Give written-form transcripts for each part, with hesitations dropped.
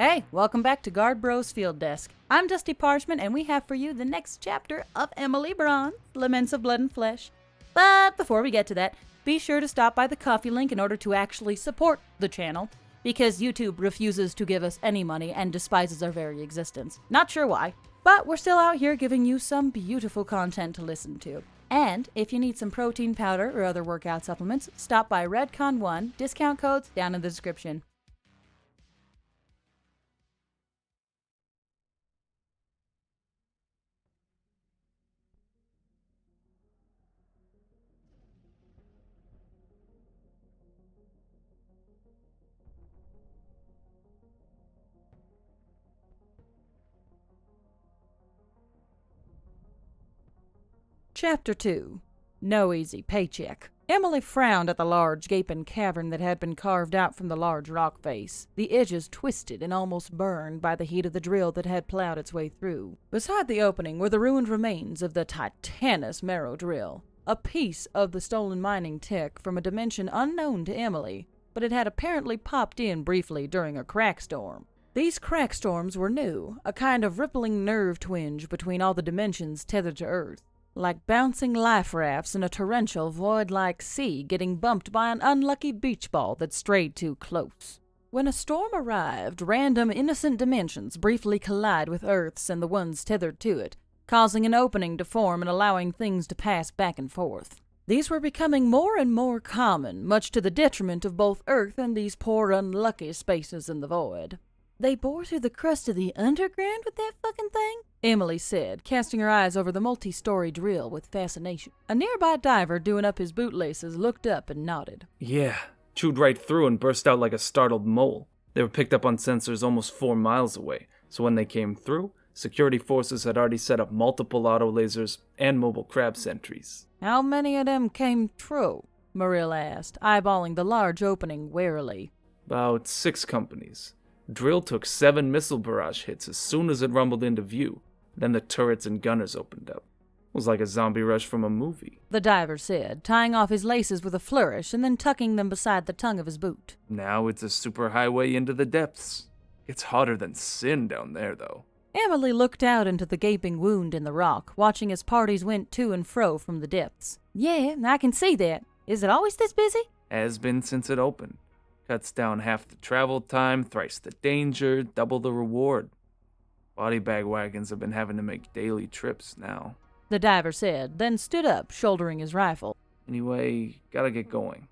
Hey, welcome back to Guard Bros Field Desk. I'm Dusty Parchment, and we have for you the next chapter of Emily Braun, Laments of Blood and Flesh. But before we get to that, be sure to stop by the coffee link in order to actually support the channel, because YouTube refuses to give us any money and despises our very existence. Not sure why, but we're still out here giving you some beautiful content to listen to. And if you need some protein powder or other workout supplements, stop by Redcon1, discount codes down in the description. Chapter 2. No Easy Paycheck. Emily frowned at the large, gaping cavern that had been carved out from the large rock face, the edges twisted and almost burned by the heat of the drill that had plowed its way through. Beside the opening were the ruined remains of the Titanus marrow drill, a piece of the stolen mining tech from a dimension unknown to Emily, but it had apparently popped in briefly during a crack storm. These crack storms were new, a kind of rippling nerve twinge between all the dimensions tethered to Earth. Like bouncing life rafts in a torrential, void-like sea getting bumped by an unlucky beach ball that strayed too close. When a storm arrived, random innocent dimensions briefly collide with Earth's and the ones tethered to it, causing an opening to form and allowing things to pass back and forth. These were becoming more and more common, much to the detriment of both Earth and these poor unlucky spaces in the void. They bore through the crust of the underground with that fucking thing? Emily said, casting her eyes over the multi-story drill with fascination. A nearby diver doing up his bootlaces looked up and nodded. Yeah, chewed right through and burst out like a startled mole. They were picked up on sensors almost 4 miles away, so when they came through, security forces had already set up multiple auto lasers and mobile crab sentries. How many of them came through? Marill asked, eyeballing the large opening warily. About 6 companies. Drill took 7 missile barrage hits as soon as it rumbled into view. Then the turrets and gunners opened up. It was like a zombie rush from a movie. The diver said, tying off his laces with a flourish and then tucking them beside the tongue of his boot. Now it's a superhighway into the depths. It's hotter than sin down there, though. Emily looked out into the gaping wound in the rock, watching as parties went to and fro from the depths. Yeah, I can see that. Is it always this busy? Has been since it opened. Cuts down half the travel time, thrice the danger, double the reward. Body bag wagons have been having to make daily trips now. The diver said, then stood up, shouldering his rifle. Anyway, gotta get going.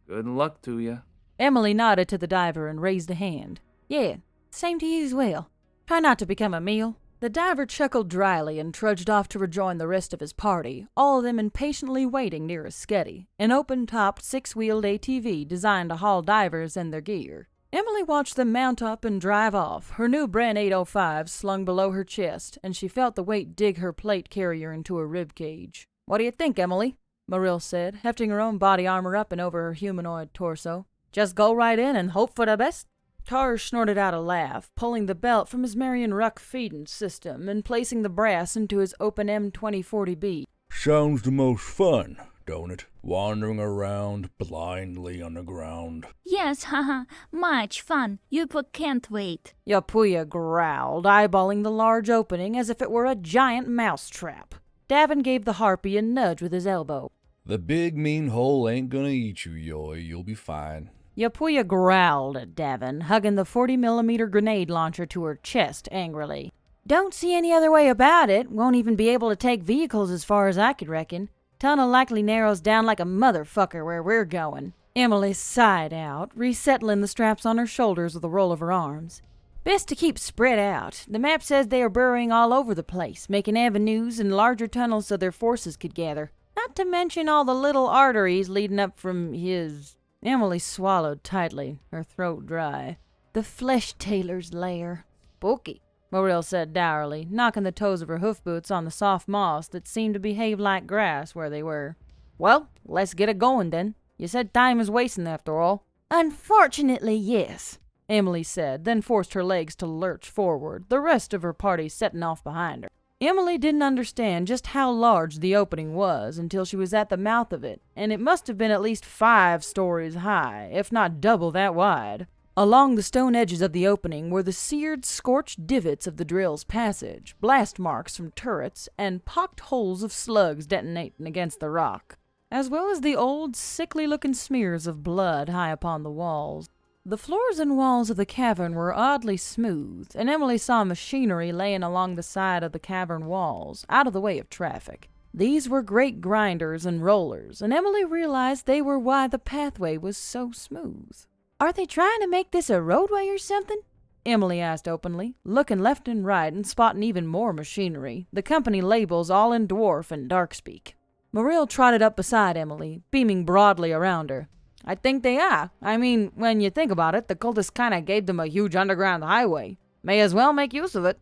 Good luck to ya. Emily nodded to the diver and raised a hand. Yeah, same to you as well. Try not to become a meal. The diver chuckled dryly and trudged off to rejoin the rest of his party, all of them impatiently waiting near a Sketty, an open-topped, 6-wheeled ATV designed to haul divers and their gear. Emily watched them mount up and drive off, her new Bren 805 slung below her chest, and she felt the weight dig her plate carrier into her rib cage. What do you think, Emily? Marill said, hefting her own body armor up and over her humanoid torso. Just go right in and hope for the best? Tar snorted out a laugh, pulling the belt from his Marion Ruck feeding system and placing the brass into his open M2040B. Sounds the most fun, don't it? Wandering around blindly on the ground. Yes, haha, much fun. You can't wait. Yapuya growled, eyeballing the large opening as if it were a giant mousetrap. Davin gave the harpy a nudge with his elbow. The big mean hole ain't gonna eat you, Yoy. You'll be fine. Yapuya growled at Davin, hugging the 40mm grenade launcher to her chest angrily. Don't see any other way about it. Won't even be able to take vehicles as far as I could reckon. Tunnel likely narrows down like a motherfucker where we're going. Emily sighed out, resettling the straps on her shoulders with a roll of her arms. Best to keep spread out. The map says they are burrowing all over the place, making avenues and larger tunnels so their forces could gather. Not to mention all the little arteries leading up from his... Emily swallowed tightly, her throat dry. The flesh tailor's lair. Spooky, Marill said dourly, knocking the toes of her hoof boots on the soft moss that seemed to behave like grass where they were. Well, let's get it going then. You said time is wasting after all. Unfortunately, yes, Emily said, then forced her legs to lurch forward, the rest of her party setting off behind her. Emily didn't understand just how large the opening was until she was at the mouth of it, and it must have been at least 5 stories high, if not double that wide. Along the stone edges of the opening were the seared, scorched divots of the drill's passage, blast marks from turrets, and pocked holes of slugs detonating against the rock, as well as the old, sickly-looking smears of blood high upon the walls. The floors and walls of the cavern were oddly smooth, and Emily saw machinery laying along the side of the cavern walls, out of the way of traffic. These were great grinders and rollers, and Emily realized they were why the pathway was so smooth. "Are they trying to make this a roadway or something?" Emily asked openly, looking left and right and spotting even more machinery, the company labels all in dwarf and darkspeak. Morrill trotted up beside Emily, beaming broadly around her. "I think they are. I mean, when you think about it, the cultists kinda gave them a huge underground highway. May as well make use of it."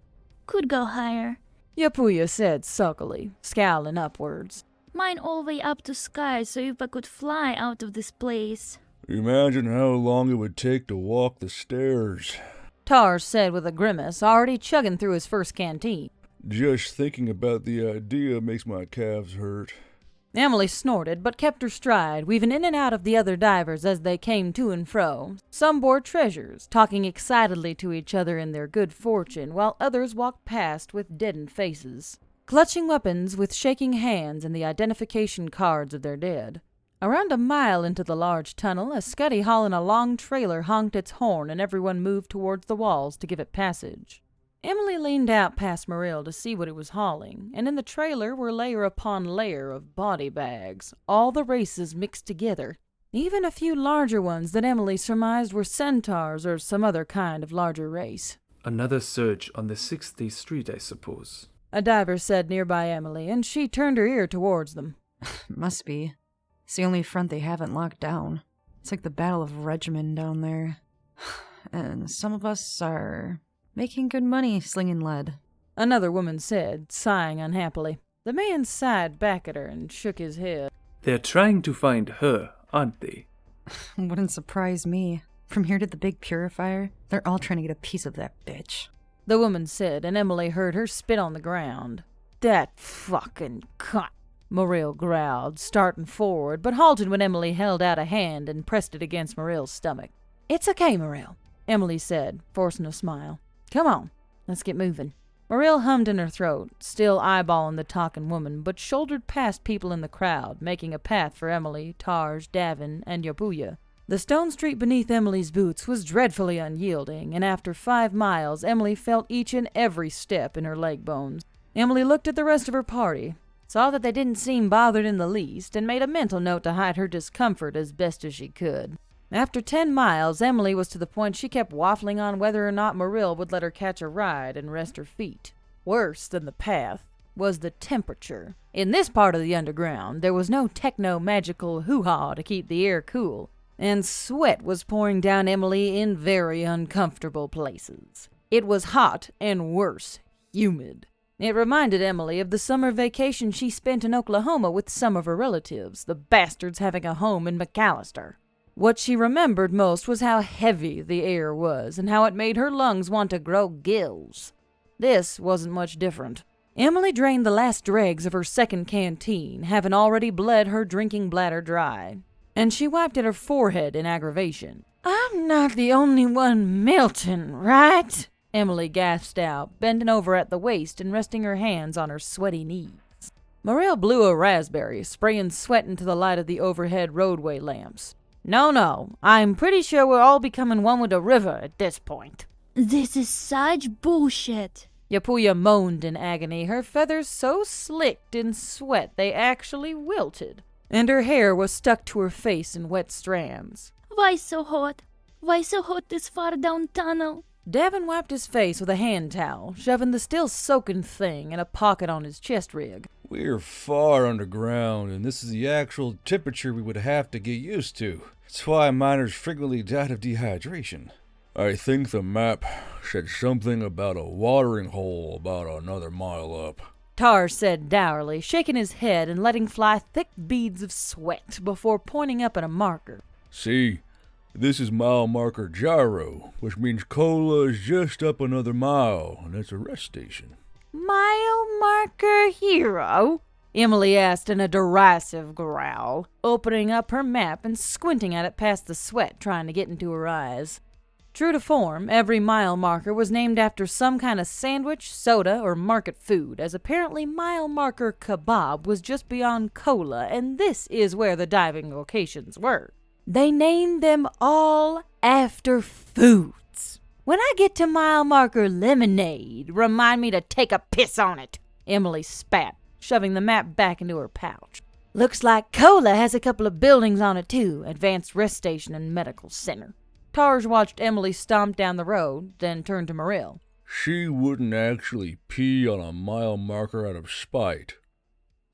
Could go higher. Yapuya said sulkily, scowling upwards. Mine all way up to sky, so if I could fly out of this place. Imagine how long it would take to walk the stairs. Tar said with a grimace, already chugging through his first canteen. Just thinking about the idea makes my calves hurt. Emily snorted, but kept her stride, weaving in and out of the other divers as they came to and fro. Some bore treasures, talking excitedly to each other in their good fortune, while others walked past with deadened faces, clutching weapons with shaking hands and the identification cards of their dead. Around a mile into the large tunnel, a scuddy hauling a long trailer honked its horn, and everyone moved towards the walls to give it passage. Emily leaned out past Morrill to see what it was hauling, and in the trailer were layer upon layer of body bags, all the races mixed together, even a few larger ones that Emily surmised were centaurs or some other kind of larger race. "Another surge on the 60th Street, I suppose," a diver said nearby Emily, and she turned her ear towards them. Must be. It's the only front they haven't locked down. It's like the Battle of Regiment down there. And some of us are making good money slinging lead. Another woman said, sighing unhappily. The man sighed back at her and shook his head. "They're trying to find her, aren't they?" Wouldn't surprise me. From here to the big purifier, they're all trying to get a piece of that bitch. The woman said, and Emily heard her spit on the ground. "That fucking cunt," Morrill growled, starting forward, but halted when Emily held out a hand and pressed it against Morrill's stomach. "It's okay, Morrill," Emily said, forcing a smile. "Come on, let's get moving." Morrill hummed in her throat, still eyeballing the talking woman, but shouldered past people in the crowd, making a path for Emily, Tarj, Davin, and Yapuya. The stone street beneath Emily's boots was dreadfully unyielding, and after 5 miles, Emily felt each and every step in her leg bones. Emily looked at the rest of her party, saw that they didn't seem bothered in the least, and made a mental note to hide her discomfort as best as she could. After 10 miles, Emily was to the point she kept waffling on whether or not Morrill would let her catch a ride and rest her feet. Worse than the path was the temperature. In this part of the underground, there was no techno-magical hoo-ha to keep the air cool, and sweat was pouring down Emily in very uncomfortable places. It was hot and worse, humid. It reminded Emily of the summer vacation she spent in Oklahoma with some of her relatives, the bastards having a home in McAllister. What she remembered most was how heavy the air was, and how it made her lungs want to grow gills. This wasn't much different. Emily drained the last dregs of her second canteen, having already bled her drinking bladder dry, and she wiped at her forehead in aggravation. "I'm not the only one melting, right?" Emily gasped out, bending over at the waist and resting her hands on her sweaty knees. Morrill blew a raspberry, spraying sweat into the light of the overhead roadway lamps. No, I'm pretty sure we're all becoming one with the river at this point." This is such bullshit. Yapuya moaned in agony, her feathers so slicked in sweat they actually wilted, and her hair was stuck to her face in wet strands. Why so hot? Why so hot this far down tunnel? Davin wiped his face with a hand towel, shoving the still soaking thing in a pocket on his chest rig. We're far underground, and this is the actual temperature we would have to get used to. That's why miners frequently died of dehydration. I think the map said something about a watering hole about another mile up. Tar said dourly, shaking his head and letting fly thick beads of sweat before pointing up at a marker. See, this is mile marker gyro, which means Cola is just up another mile, and it's a rest station. Mile marker hero? Emily asked in a derisive growl, opening up her map and squinting at it past the sweat trying to get into her eyes. True to form, every mile marker was named after some kind of sandwich, soda, or market food, as apparently mile marker kebab was just beyond Cola, and this is where the diving locations were. They named them all after foods. When I get to mile marker lemonade, remind me to take a piss on it, Emily spat, shoving the map back into her pouch. Looks like Cola has a couple of buildings on it too, advanced rest station and medical center. Tarj watched Emily stomp down the road, then turned to Marill. She wouldn't actually pee on a mile marker out of spite,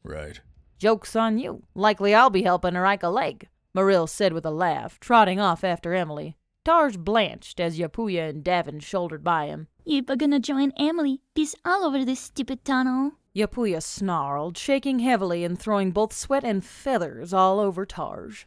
right? Joke's on you. Likely I'll be helping her ike a leg, Marill said with a laugh, trotting off after Emily. Tarj blanched as Yapuya and Davin shouldered by him. You are gonna join Emily. Piss all over this stupid tunnel. Yapuya snarled, shaking heavily and throwing both sweat and feathers all over Tarj.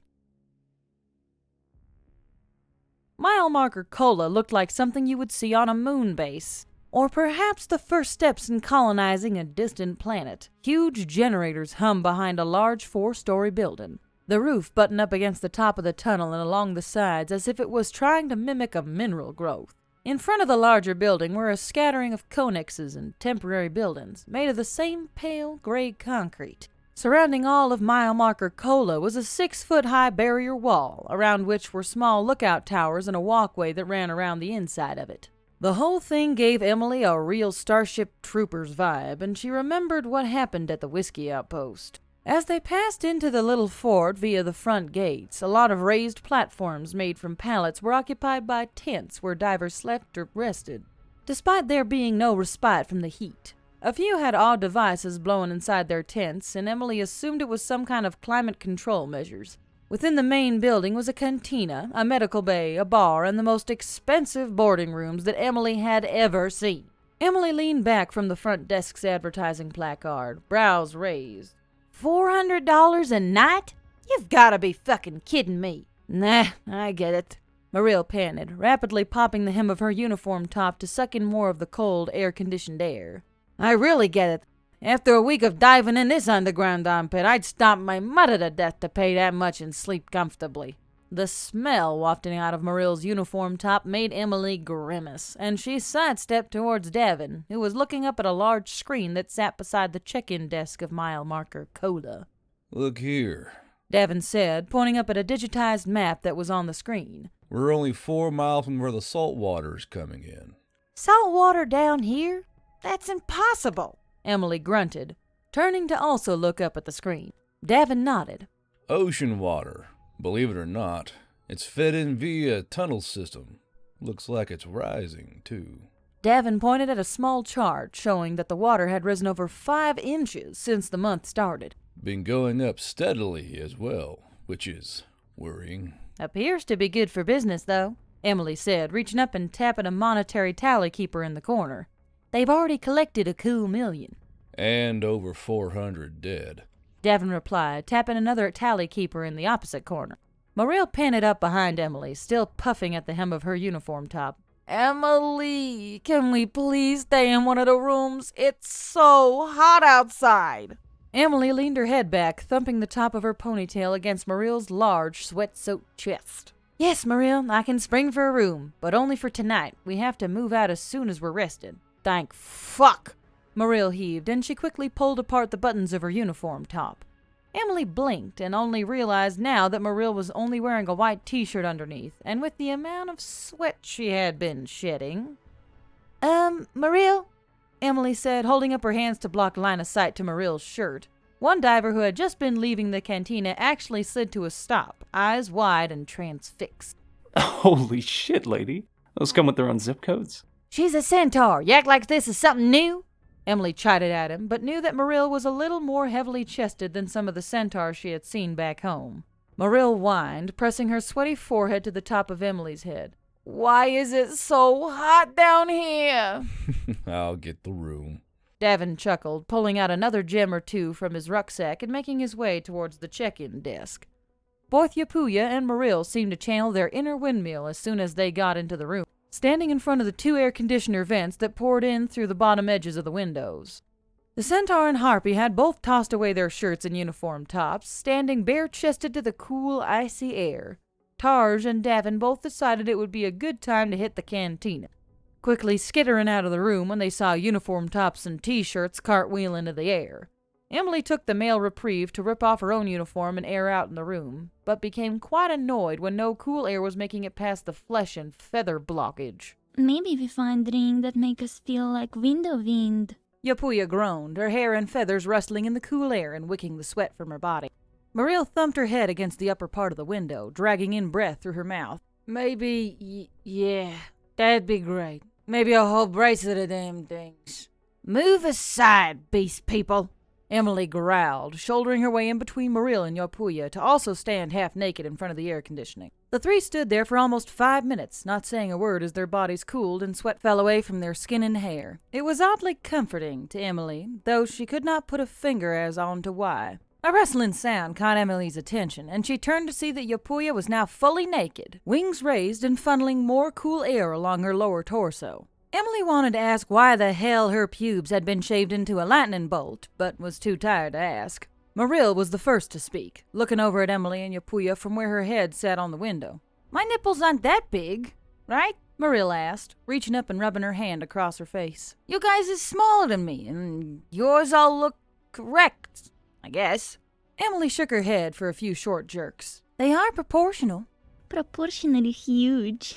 Mile marker Cola looked like something you would see on a moon base, or perhaps the first steps in colonizing a distant planet. Huge generators hum behind a large 4-story building. The roof buttoned up against the top of the tunnel and along the sides as if it was trying to mimic a mineral growth. In front of the larger building were a scattering of connexes and temporary buildings, made of the same pale gray concrete. Surrounding all of mile marker Cola was a 6-foot-high barrier wall, around which were small lookout towers and a walkway that ran around the inside of it. The whole thing gave Emily a real Starship Troopers vibe, and she remembered what happened at the whiskey outpost. As they passed into the little fort via the front gates, a lot of raised platforms made from pallets were occupied by tents where divers slept or rested, despite there being no respite from the heat. A few had odd devices blowing inside their tents, and Emily assumed it was some kind of climate control measures. Within the main building was a cantina, a medical bay, a bar, and the most expensive boarding rooms that Emily had ever seen. Emily leaned back from the front desk's advertising placard, brows raised. $400 a night? You've gotta be fucking kidding me. Nah, I get it. Marill panted, rapidly popping the hem of her uniform top to suck in more of the cold, air-conditioned air. I really get it. After a week of diving in this underground armpit, I'd stomp my mother to death to pay that much and sleep comfortably. The smell wafting out of Marill's uniform top made Emily grimace, and she sidestepped towards Davin, who was looking up at a large screen that sat beside the check-in desk of mile marker Coda. Look here, Davin said, pointing up at a digitized map that was on the screen. We're only 4 miles from where the salt water's coming in. Salt water down here? That's impossible, Emily grunted, turning to also look up at the screen. Davin nodded. Ocean water. Believe it or not, it's fed in via a tunnel system. Looks like it's rising, too. Davin pointed at a small chart showing that the water had risen over 5 inches since the month started. Been going up steadily as well, which is worrying. Appears to be good for business, though, Emily said, reaching up and tapping a monetary tally keeper in the corner. They've already collected a cool $1 million. And over 400 dead. Davin replied, tapping another tally keeper in the opposite corner. Marill panted up behind Emily, still puffing at the hem of her uniform top. Emily, can we please stay in one of the rooms? It's so hot outside. Emily leaned her head back, thumping the top of her ponytail against Marill's large, sweat-soaked chest. Yes, Marill, I can spring for a room, but only for tonight. We have to move out as soon as we're rested. Thank fuck! Marill heaved, and she quickly pulled apart the buttons of her uniform top. Emily blinked and only realized now that Marill was only wearing a white t-shirt underneath, and with the amount of sweat she had been shedding. Marill, Emily said, holding up her hands to block line of sight to Marill's shirt. One diver who had just been leaving the cantina actually slid to a stop, eyes wide and transfixed. Holy shit, lady. Those come with their own zip codes? She's a centaur. You act like this is something new? Emily chided at him, but knew that Marill was a little more heavily chested than some of the centaurs she had seen back home. Marill whined, pressing her sweaty forehead to the top of Emily's head. Why is it so hot down here? I'll get the room. Davin chuckled, pulling out another gem or two from his rucksack and making his way towards the check-in desk. Both Yapuya and Marill seemed to channel their inner windmill as soon as they got into the room, standing in front of the 2 air conditioner vents that poured in through the bottom edges of the windows. The centaur and harpy had both tossed away their shirts and uniform tops, standing bare-chested to the cool, icy air. Tarj and Davin both decided it would be a good time to hit the cantina, quickly skittering out of the room when they saw uniform tops and t-shirts cartwheel into the air. Emily took the male reprieve to rip off her own uniform and air out in the room, but became quite annoyed when no cool air was making it past the flesh and feather blockage. Maybe we find drink that make us feel like window wind. Yapuya groaned, her hair and feathers rustling in the cool air and wicking the sweat from her body. Mariel thumped her head against the upper part of the window, dragging in breath through her mouth. Maybe, yeah, that'd be great. Maybe a whole bracelet of them things. Move aside, beast people, Emily growled, shouldering her way in between Mariel and Yapuya to also stand half naked in front of the air conditioning. The three stood there for almost 5 minutes, not saying a word as their bodies cooled and sweat fell away from their skin and hair. It was oddly comforting to Emily, though she could not put a finger as on to why. A rustling sound caught Emily's attention, and she turned to see that Yapuya was now fully naked, wings raised and funneling more cool air along her lower torso. Emily wanted to ask why the hell her pubes had been shaved into a lightning bolt, but was too tired to ask. Mariel was the first to speak, looking over at Emily and Yapuya from where her head sat on the window. My nipples aren't that big, right? Mariel asked, reaching up and rubbing her hand across her face. You guys is smaller than me, and yours all look correct, I guess. Emily shook her head for a few short jerks. They are proportional. Proportionally huge.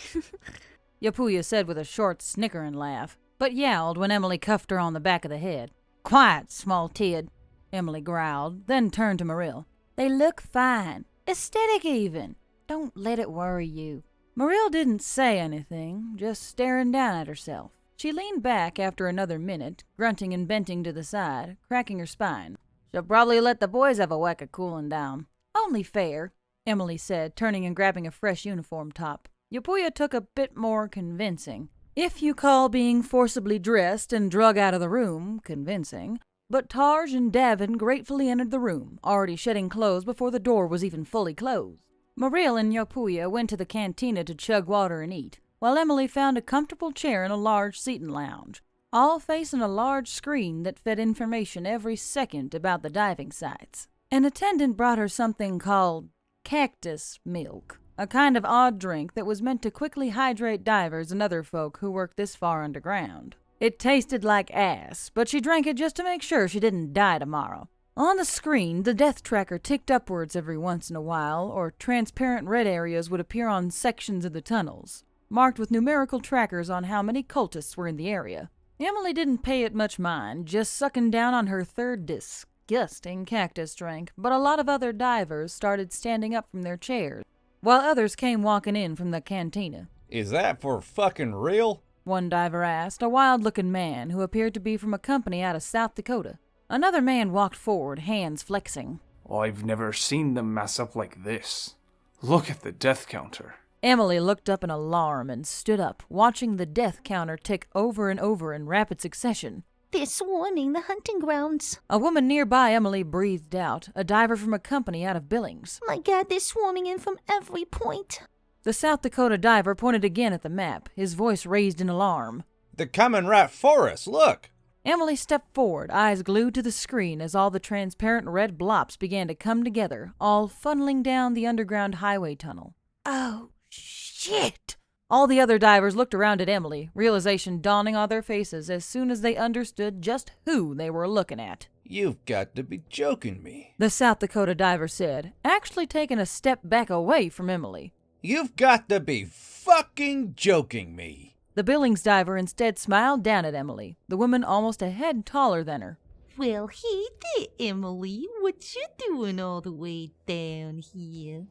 Yapuya said with a short snickering laugh, but yowled when Emily cuffed her on the back of the head. Quiet, small tid, Emily growled, then turned to Mariel. They look fine. Aesthetic even. Don't let it worry you. Mariel didn't say anything, just staring down at herself. She leaned back after another minute, grunting and bending to the side, cracking her spine. She'll probably let the boys have a whack of cooling down. Only fair, Emily said, turning and grabbing a fresh uniform top. Yapuya took a bit more convincing, if you call being forcibly dressed and drug out of the room convincing. But Tarj and Davin gratefully entered the room, already shedding clothes before the door was even fully closed. Mariel and Yapuya went to the cantina to chug water and eat, while Emily found a comfortable chair in a large seating lounge, all facing a large screen that fed information every second about the diving sites. An attendant brought her something called cactus milk, a kind of odd drink that was meant to quickly hydrate divers and other folk who worked this far underground. It tasted like ass, but she drank it just to make sure she didn't die tomorrow. On the screen, the death tracker ticked upwards every once in a while, or transparent red areas would appear on sections of the tunnels, marked with numerical trackers on how many cultists were in the area. Emily didn't pay it much mind, just sucking down on her third disgusting cactus drink, but a lot of other divers started standing up from their chairs, while others came walking in from the cantina. Is that for fucking real? One diver asked, a wild-looking man who appeared to be from a company out of South Dakota. Another man walked forward, hands flexing. I've never seen them mess up like this. Look at the death counter. Emily looked up in alarm and stood up, watching the death counter tick over and over in rapid succession. They're swarming the hunting grounds. A woman nearby Emily breathed out, a diver from a company out of Billings. My God, they're swarming in from every point. The South Dakota diver pointed again at the map, his voice raised in alarm. They're coming right for us, look! Emily stepped forward, eyes glued to the screen as all the transparent red blops began to come together, all funneling down the underground highway tunnel. Oh, shit! All the other divers looked around at Emily, realization dawning on their faces as soon as they understood just who they were looking at. You've got to be joking me. The South Dakota diver said, actually taking a step back away from Emily. You've got to be fucking joking me. The Billings diver instead smiled down at Emily, the woman almost a head taller than her. Well, hey there, Emily. What you doing all the way down here?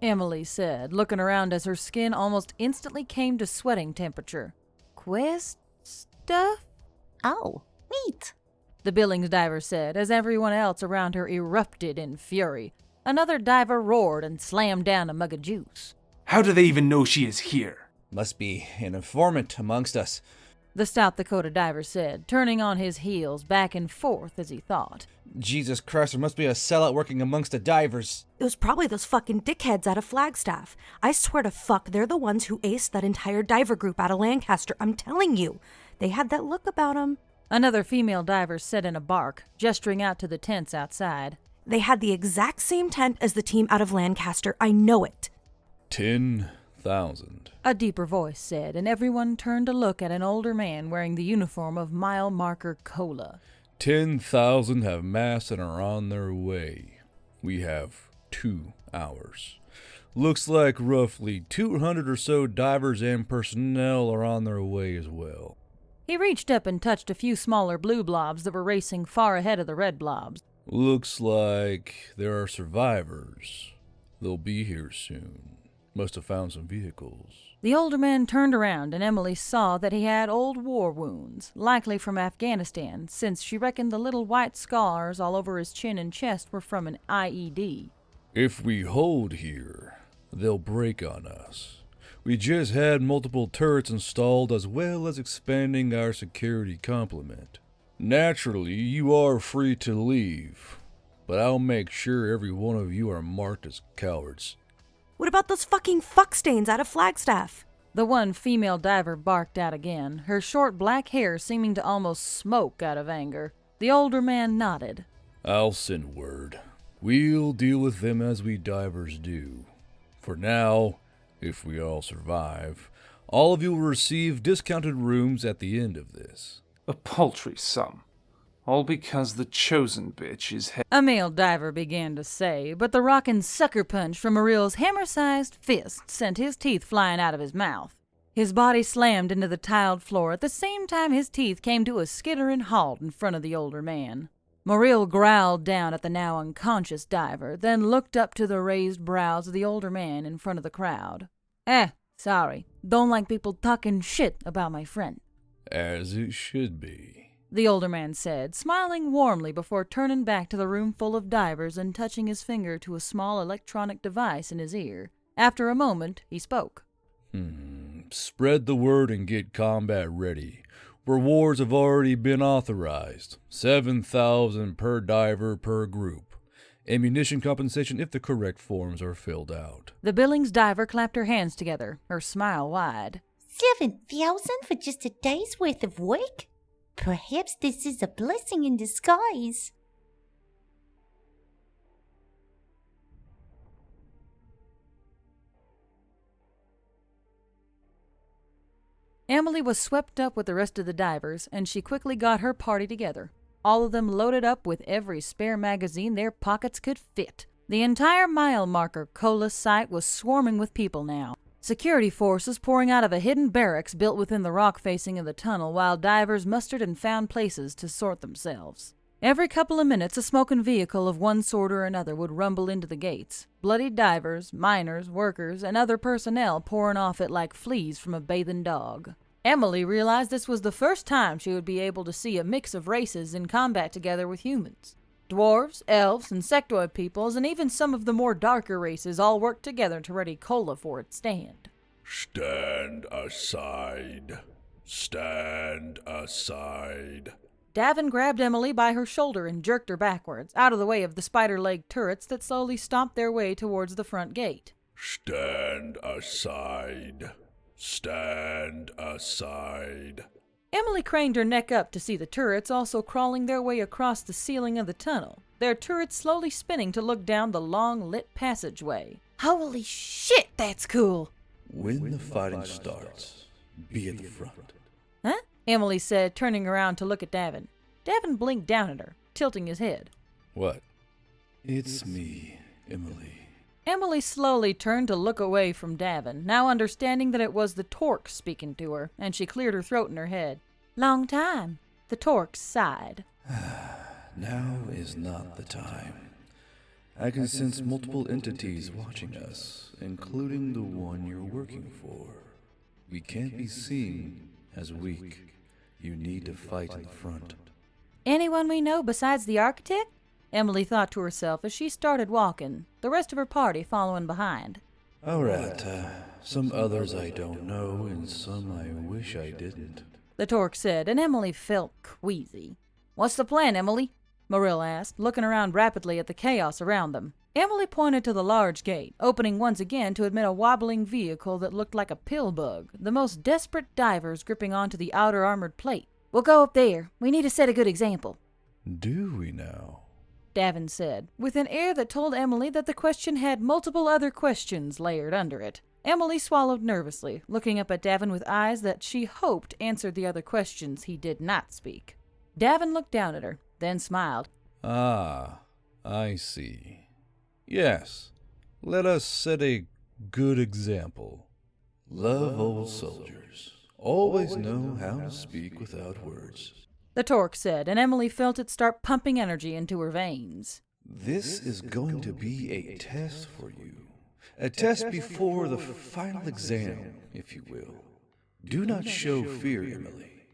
Emily said, looking around as her skin almost instantly came to sweating temperature. Quest stuff? Oh, neat. The Billings diver said, as everyone else around her erupted in fury. Another diver roared and slammed down a mug of juice. How do they even know she is here? Must be an informant amongst us. The South Dakota diver said, turning on his heels back and forth as he thought. Jesus Christ, there must be a sellout working amongst the divers. It was probably those fucking dickheads out of Flagstaff. I swear to fuck, they're the ones who aced that entire diver group out of Lancaster. I'm telling you. They had that look about them. Another female diver said in a bark, gesturing out to the tents outside. They had the exact same tent as the team out of Lancaster. I know it. 10,000. A deeper voice said, and everyone turned to look at an older man wearing the uniform of mile marker Cola. 10,000 have massed and are on their way. We have 2 hours. Looks like roughly 200 or so divers and personnel are on their way as well. He reached up and touched a few smaller blue blobs that were racing far ahead of the red blobs. Looks like there are survivors. They'll be here soon. Must have found some vehicles. The older man turned around, and Emily saw that he had old war wounds, likely from Afghanistan, since she reckoned the little white scars all over his chin and chest were from an IED. If we hold here, they'll break on us. We just had multiple turrets installed as well as expanding our security complement. Naturally, you are free to leave, but I'll make sure every one of you are marked as cowards. What about those fucking fuckstains out of Flagstaff? The one female diver barked out again, her short black hair seeming to almost smoke out of anger. The older man nodded. I'll send word. We'll deal with them as we divers do. For now, if we all survive, all of you will receive discounted rooms at the end of this. A paltry sum. All because the chosen bitch is A male diver began to say, but the rockin' sucker punch from Ariel's hammer-sized fist sent his teeth flying out of his mouth. His body slammed into the tiled floor at the same time his teeth came to a skittering halt in front of the older man. Muriel growled down at the now unconscious diver, then looked up to the raised brows of the older man in front of the crowd. Sorry. Don't like people talking shit about my friend. As it should be, the older man said, smiling warmly before turning back to the room full of divers and touching his finger to a small electronic device in his ear. After a moment, he spoke. Spread the word and get combat ready. Rewards have already been authorized. 7,000 per diver per group. Ammunition compensation if the correct forms are filled out. The Billings diver clapped her hands together, her smile wide. 7,000 for just a day's worth of work? Perhaps this is a blessing in disguise. Emily was swept up with the rest of the divers, and she quickly got her party together. All of them loaded up with every spare magazine their pockets could fit. The entire mile marker Cola site was swarming with people now. Security forces pouring out of a hidden barracks built within the rock facing of the tunnel while divers mustered and found places to sort themselves. Every couple of minutes a smoking vehicle of one sort or another would rumble into the gates. Bloody divers, miners, workers, and other personnel pouring off it like fleas from a bathing dog. Emily realized this was the first time she would be able to see a mix of races in combat together with humans. Dwarves, elves, insectoid peoples, and even some of the more darker races all worked together to ready Cola for its stand. Stand aside. Stand aside. Davin grabbed Emily by her shoulder and jerked her backwards, out of the way of the spider-legged turrets that slowly stomped their way towards the front gate. Stand aside. Stand aside. Emily craned her neck up to see the turrets also crawling their way across the ceiling of the tunnel, their turrets slowly spinning to look down the long lit passageway. Holy shit, that's cool! When the fighting starts, be at the front. Huh? Emily said, turning around to look at Davin. Davin blinked down at her, tilting his head. What? It's me, Emily. Emily slowly turned to look away from Davin, now understanding that it was the Torque speaking to her, and she cleared her throat in her head. Long time. The Torque sighed. Now is not the time. I can sense multiple entities watching us, including the one you're working for. We can't be seen as weak. You need to fight in the front. Anyone we know besides the architect? Emily thought to herself as she started walking, the rest of her party following behind. All right, some others I don't know, and some I wish I didn't. The Torque said, and Emily felt queasy. What's the plan, Emily? Muriel asked, looking around rapidly at the chaos around them. Emily pointed to the large gate, opening once again to admit a wobbling vehicle that looked like a pill bug, the most desperate divers gripping onto the outer armored plate. We'll go up there. We need to set a good example. Do we now? Davin said, with an air that told Emily that the question had multiple other questions layered under it. Emily swallowed nervously, looking up at Davin with eyes that she hoped answered the other questions he did not speak. Davin looked down at her, then smiled. Ah, I see. Yes, let us set a good example. Love old soldiers. Always know how to speak without words. The Torque said, and Emily felt it start pumping energy into her veins. This is going to be a test for you. A test before the final exam, if you will. Do not show fear, Emily.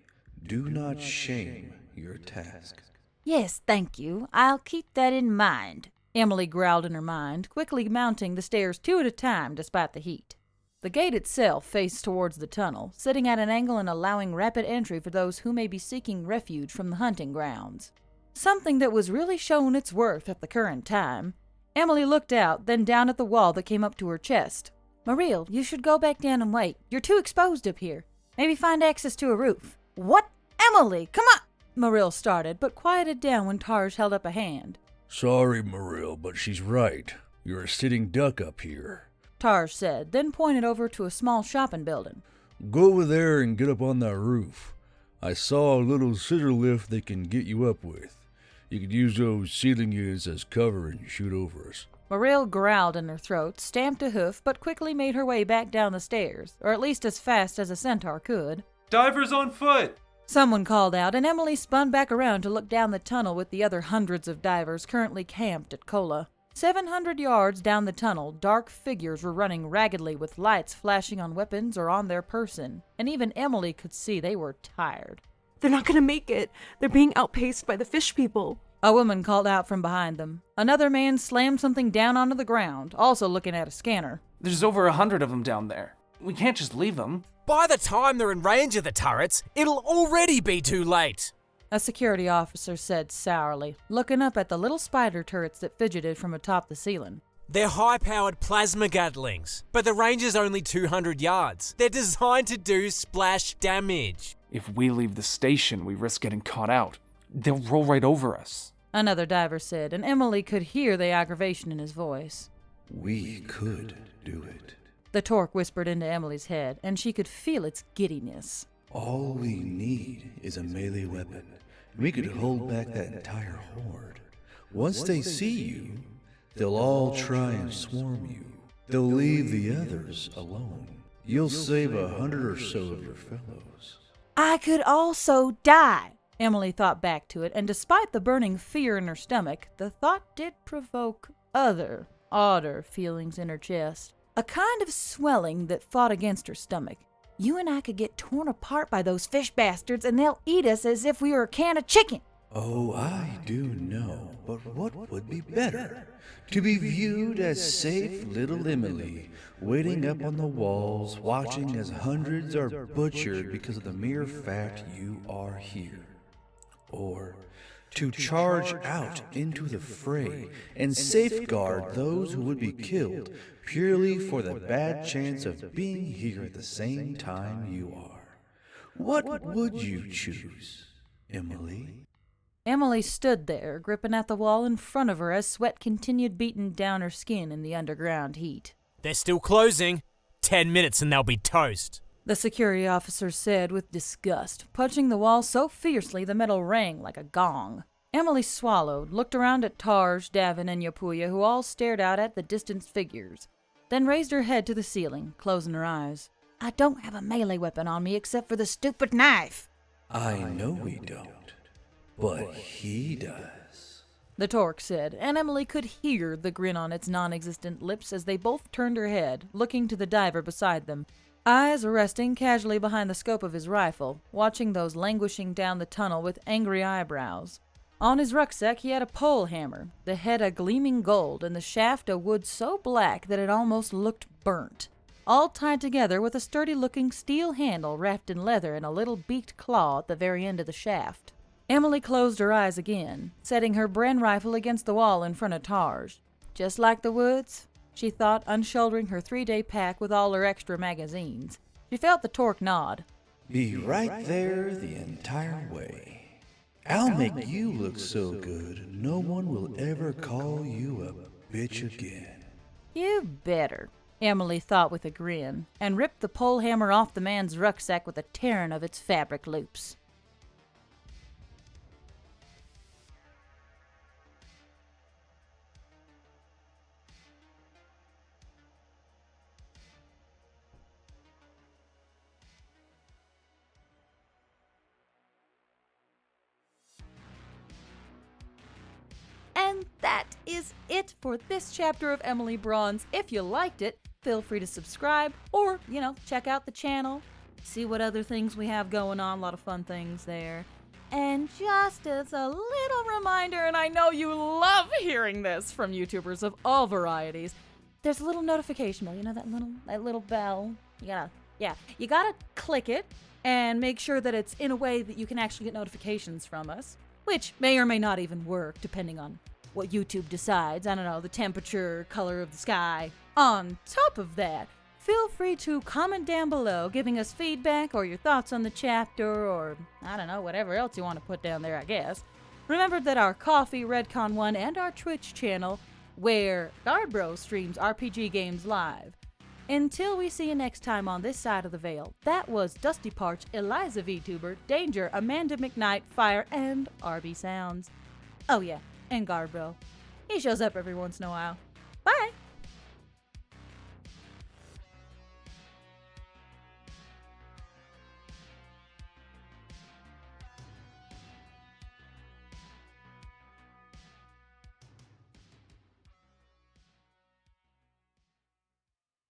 Do not shame your task. Yes, thank you. I'll keep that in mind, Emily growled in her mind, quickly mounting the stairs 2 at a time despite the heat. The gate itself faced towards the tunnel, sitting at an angle and allowing rapid entry for those who may be seeking refuge from the hunting grounds. Something that was really showing its worth at the current time. Emily looked out, then down at the wall that came up to her chest. Mariel, you should go back down and wait. You're too exposed up here. Maybe find access to a roof. What? Emily, come on! Mariel started, but quieted down when Tarj held up a hand. Sorry, Mariel, but she's right. You're a sitting duck up here. Tarj said, then pointed over to a small shopping building. Go over there and get up on that roof. I saw a little scissor lift they can get you up with. You could use those ceiling units as cover and shoot over us. Mariel growled in her throat, stamped a hoof, but quickly made her way back down the stairs, or at least as fast as a centaur could. Divers on foot! Someone called out, and Emily spun back around to look down the tunnel with the other hundreds of divers currently camped at Kola. 700 yards down the tunnel, dark figures were running raggedly with lights flashing on weapons or on their person, and even Emily could see they were tired. They're not gonna make it. They're being outpaced by the fish people. A woman called out from behind them. Another man slammed something down onto the ground, also looking at a scanner. There's over 100 of them down there. We can't just leave them. By the time they're in range of the turrets, it'll already be too late. A security officer said sourly, looking up at the little spider turrets that fidgeted from atop the ceiling. They're high-powered plasma gatling, but the range is only 200 yards. They're designed to do splash damage. If we leave the station, we risk getting caught out. They'll roll right over us. Another diver said, and Emily could hear the aggravation in his voice. We could do it. The Torque whispered into Emily's head, and she could feel its giddiness. All we need is a melee weapon. We could hold back that entire horde. Once they see you, they'll all try and swarm you. They'll leave the others alone. You'll save 100 or so of your fellows. I could also die. Emily thought back to it, and despite the burning fear in her stomach, the thought did provoke other, odder feelings in her chest. A kind of swelling that fought against her stomach. You and I could get torn apart by those fish bastards, and they'll eat us as if we were a can of chicken. Oh, I do know, but what would be better? To be viewed as safe little Emily, waiting up on the walls, watching as hundreds are butchered because of the mere fact you are here. Or to charge out into the fray and safeguard those who would be killed purely for the bad chance of being here at the same time you are. What would you choose, Emily? Emily stood there, gripping at the wall in front of her as sweat continued beating down her skin in the underground heat. They're still closing. 10 minutes and they'll be toast. The security officer said with disgust, punching the wall so fiercely the metal rang like a gong. Emily swallowed, looked around at Tarj, Davin, and Yapuya, who all stared out at the distant figures, then raised her head to the ceiling, closing her eyes. I don't have a melee weapon on me except for the stupid knife. I know we don't, but he does. The Torque said, and Emily could hear the grin on its non-existent lips as they both turned her head, looking to the diver beside them. Eyes resting casually behind the scope of his rifle, watching those languishing down the tunnel with angry eyebrows. On his rucksack he had a pole hammer, the head a gleaming gold and the shaft a wood so black that it almost looked burnt, all tied together with a sturdy-looking steel handle wrapped in leather and a little beaked claw at the very end of the shaft. Emily closed her eyes again, setting her Bren rifle against the wall in front of Tarj. Just like the woods, she thought, unshouldering her 3-day pack with all her extra magazines. She felt the Torque nod. Be right there the entire way. I'll make you look so good, no one will ever call you a bitch again. You better, Emily thought with a grin, and ripped the pole hammer off the man's rucksack with a tearing of its fabric loops. And that is it for this chapter of Emily Bronze. If you liked it, feel free to subscribe or, check out the channel, see what other things we have going on, a lot of fun things there. And just as a little reminder, and I know you love hearing this from YouTubers of all varieties, there's a little notification bell, that little bell. You gotta click it and make sure that it's in a way that you can actually get notifications from us, which may or may not even work depending on what YouTube decides. I don't know, the temperature, color of the sky. On top of that, feel free to comment down below giving us feedback or your thoughts on the chapter or, I don't know, whatever else you want to put down there, I guess. Remember that our Coffee, Redcon 1, and our Twitch channel, where Guardbro streams RPG games live. Until we see you next time on this side of the veil, that was Dusty Parch, Eliza VTuber, Danger, Amanda McKnight, Fire, and RB Sounds. Oh yeah, and Guardbro. He shows up every once in a while. Bye!